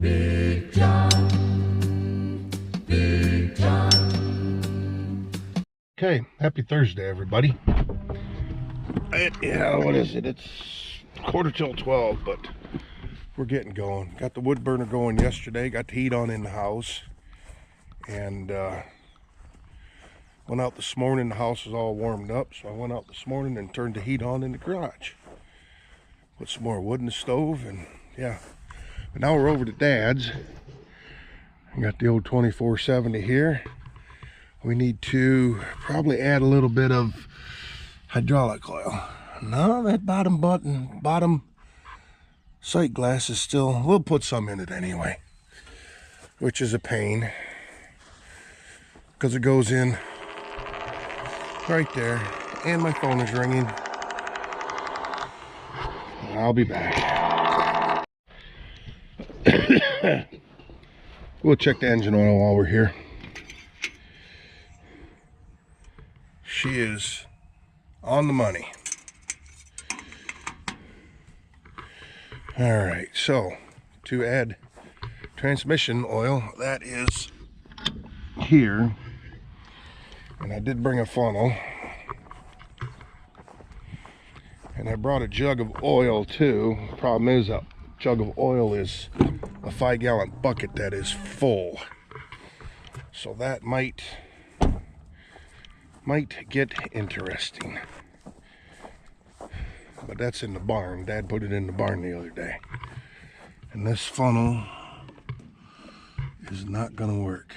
Big John, Big John. Okay, happy Thursday, everybody. Yeah, what is it? It's 11:45, but we're getting going. Got the wood burner going yesterday, got the heat on in the house, and went out this morning. The house was all warmed up, so I went out this morning and turned the heat on in the garage. Put some more wood in the stove, and yeah. But now we're over to Dad's. I got the old 2470 here. We need to probably add a little bit of hydraulic oil. No, that bottom sight glass is still, we'll put some in it anyway, which is a pain because it goes in right there, and my phone is ringing. I'll be back. We'll check the engine oil while we're here. She is on the money. All right, so to add transmission oil, that is here. And I did bring a funnel. And I brought a jug of oil too. Problem is, a jug of oil is a 5-gallon bucket that is full. So that might get interesting. But that's in the barn. Dad put it in the barn the other day. And this funnel is not gonna work.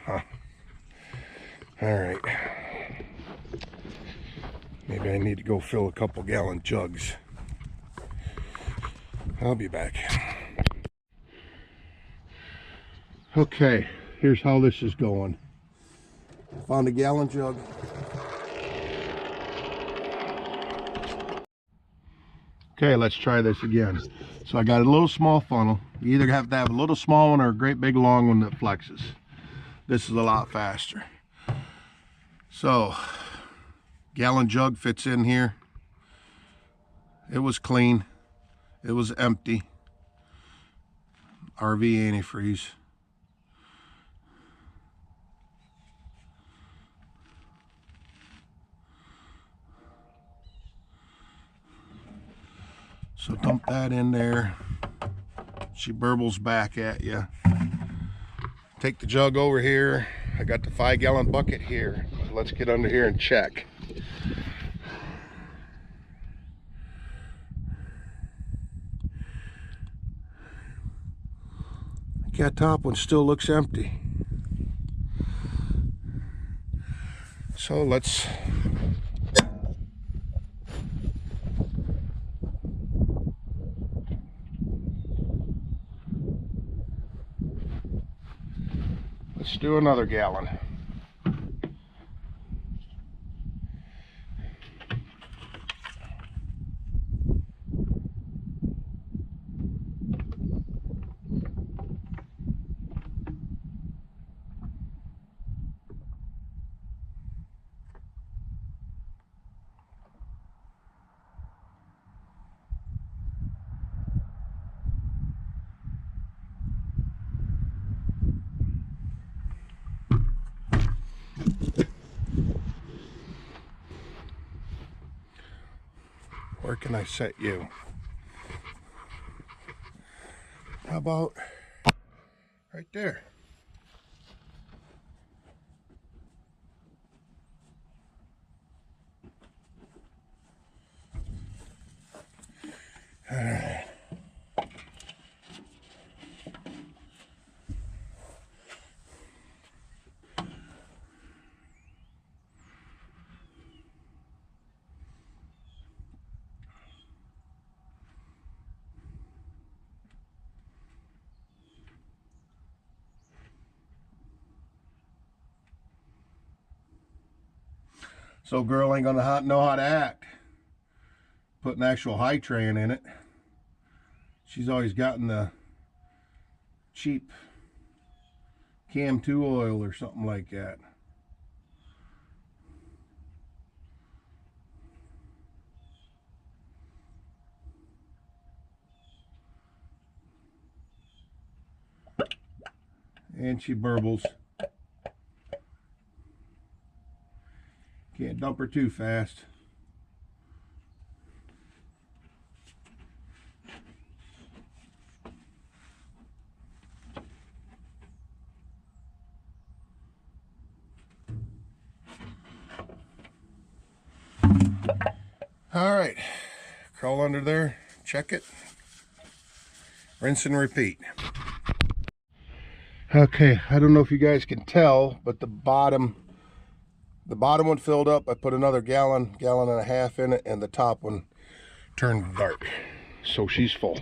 Huh. All right. Maybe I need to go fill a couple gallon jugs. I'll be back. Okay, here's how this is going. Found a gallon jug. Okay, let's try this again. So I got a little small funnel. You either have to have a little small one or a great big long one that flexes. This is a lot faster. So, gallon jug fits in here. It was clean. It was empty. RV antifreeze. So dump that in there. She burbles back at you. Take the jug over here. I got the 5-gallon bucket here. Let's get under here and check. That top one still looks empty. So let's do another gallon. Where can I set you? How about right there? All right. So girl ain't gonna know how to act. Put an actual high train in it. She's always gotten the cheap Cam 2 oil or something like that. And she burbles. Can't dump her too fast. All right, crawl under there, check it, rinse and repeat. Okay, I don't know if you guys can tell, but the bottom one filled up. I put another gallon and a half in it, and the top one turned dark. So she's full.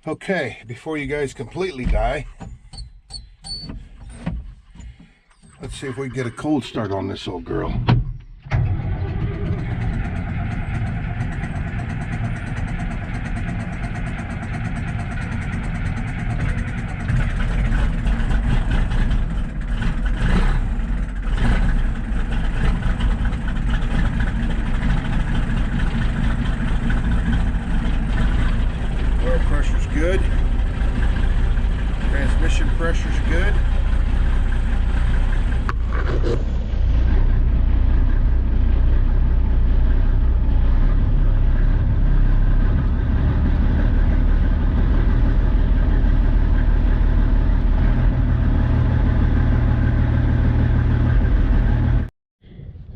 Okay, before you guys completely die, let's see if we can get a cold start on this old girl. Oil pressure's good. Transmission pressure's good.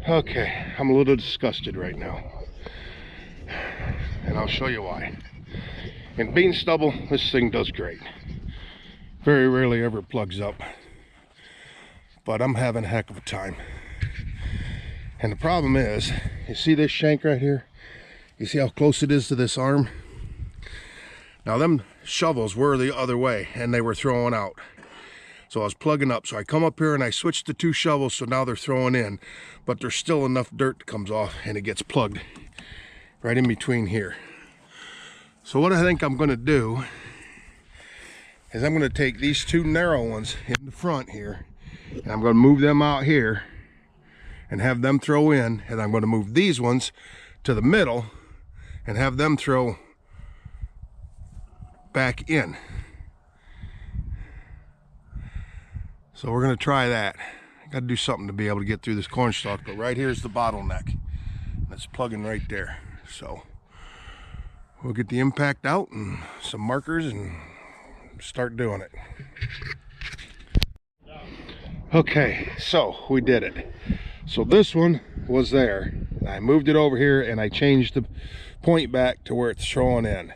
Okay, I'm a little disgusted right now, and I'll show you why. In bean stubble, this thing does great. Very rarely ever plugs up, but I'm having a heck of a time. And the problem is, you see this shank right here? You see how close it is to this arm? Now them shovels were the other way, and they were throwing out. So I was plugging up. So I come up here and I switch the two shovels, so now they're throwing in, but there's still enough dirt that comes off and it gets plugged right in between here. So what I think I'm going to do is I'm going to take these two narrow ones in the front here, and I'm going to move them out here and have them throw in, and I'm going to move these ones to the middle and have them throw back in. So we're going to try that. I got to do something to be able to get through this corn stalk, but right here's the bottleneck. That's plugging right there. So we'll get the impact out and some markers and start doing it. Okay, so we did it. So this one was there. I moved it over here and I changed the point back to where it's throwing in.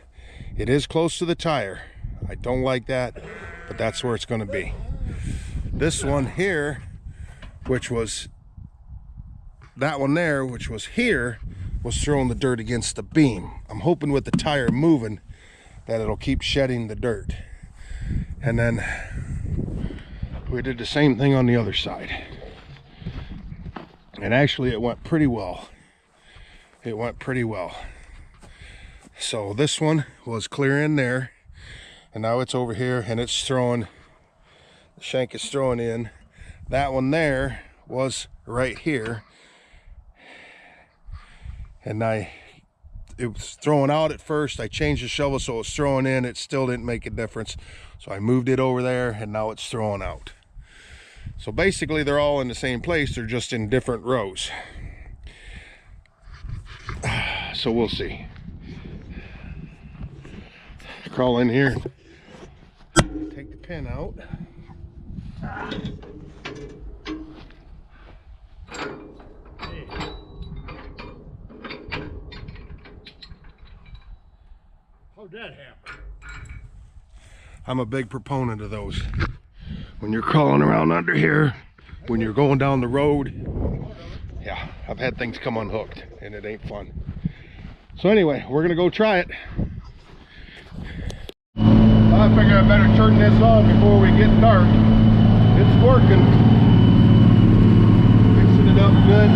It is close to the tire. I don't like that, but that's where it's going to be. This one here, which was that one there, which was here, was throwing the dirt against the beam. I'm hoping with the tire moving that it'll keep shedding the dirt. And then we did the same thing on the other side. And actually it went pretty well. It went pretty well. So this one was clear in there, and now it's over here and it's throwing, the shank is throwing in. That one there was right here, and it was throwing out at first. I changed the shovel so it was throwing in. It still didn't make a difference, so I moved it over there and now it's throwing out. So basically they're all in the same place, they're just in different rows. So we'll see. Crawl in here, take the pin out. How'd that happen? I'm a big proponent of those. When you're crawling around under here, when you're going down the road, yeah, I've had things come unhooked and it ain't fun. So anyway, we're gonna go try it. I figure I better turn this on before we get dark. It's working. Fixing it up good.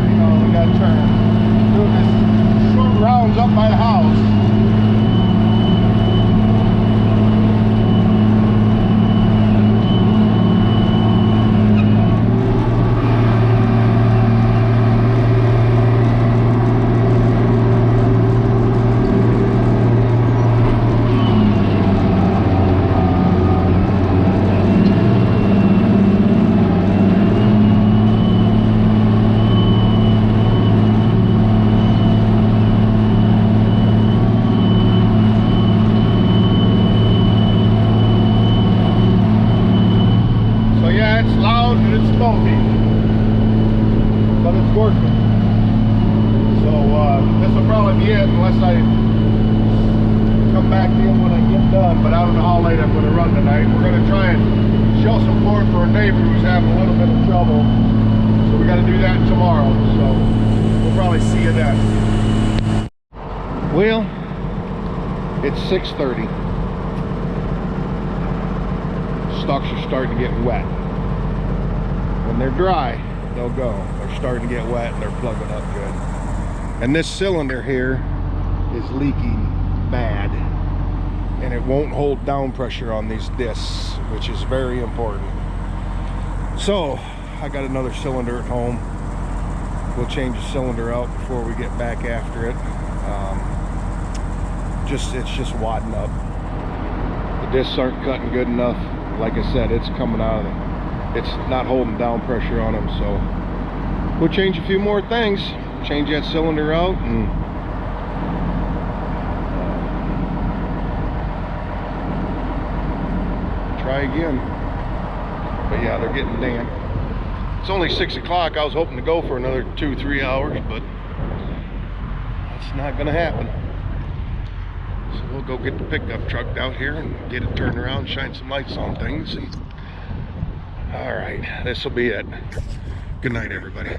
You know, we gotta turn. Doing this short rounds up by the house. it's loud and it's smoky, but it's working. So this will probably be it unless I come back in when I get done, but I don't know how late I'm going to run tonight. We're going to try and shell some corn for a neighbor who's having a little bit of trouble, so we got to do that tomorrow. So we'll probably see you then. Well, it's 6:30. Stalks are starting to get wet. When they're dry, they'll go. They're starting to get wet and they're plugging up good. And this cylinder here is leaking bad, and it won't hold down pressure on these discs, which is very important. So I got another cylinder at home. We'll change the cylinder out before we get back after it. It's just wadding up. The discs aren't cutting good enough. Like I said, it's coming out of it. It's not holding down pressure on them, so we'll change a few more things. Change that cylinder out and try again. But yeah, they're getting damp. It's only 6 o'clock. I was hoping to go for another 2-3 hours, but that's not gonna happen. So we'll go get the pickup truck out here and get it turned around, shine some lights on things, and all right, this will be it. Good night, everybody.